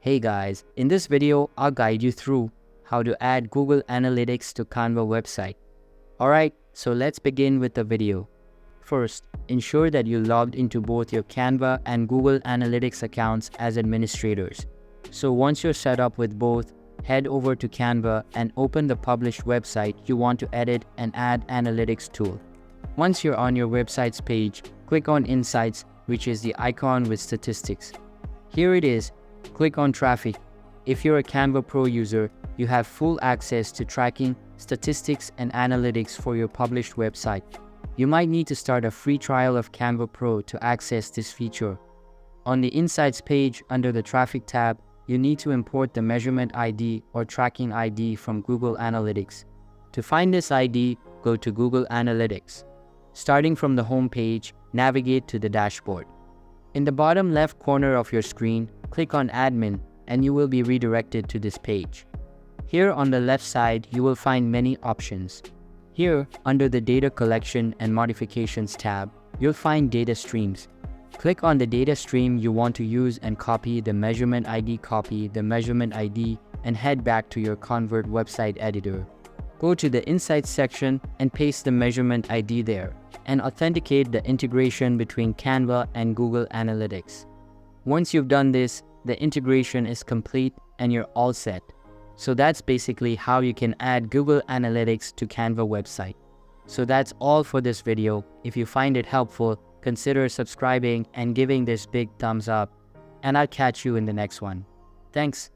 Hey guys, in this video, I'll guide you through how to add Google Analytics to Canva website. Alright, so let's begin with the video. First, ensure that you logged into both your Canva and Google Analytics accounts as administrators. So once you're set up with both, head over to Canva and open the published website you want to edit and add analytics tool. Once you're on your website's page, click on Insights, which is the icon with statistics. Here it is. Click on Traffic. If you're a Canva Pro user, you have full access to tracking, statistics, and analytics for your published website. You might need to start a free trial of Canva Pro to access this feature. On the Insights page under the Traffic tab, you need to import the measurement ID or tracking ID from Google Analytics. To find this ID, go to Google Analytics. Starting from the home page, navigate to the dashboard. In the bottom left corner of your screen, click on Admin and you will be redirected to this page. Here on the left side, you will find many options. Here, under the Data Collection and Modifications tab, you'll find Data Streams. Click on the data stream you want to use and copy the measurement ID, and head back to your Convert website editor. Go to the Insights section and paste the measurement ID there, and authenticate the integration between Canva and Google Analytics. Once you've done this, the integration is complete and you're all set. So that's basically how you can add Google Analytics to Canva website. So that's all for this video. If you find it helpful, consider subscribing and giving this big thumbs up, and I'll catch you in the next one. Thanks.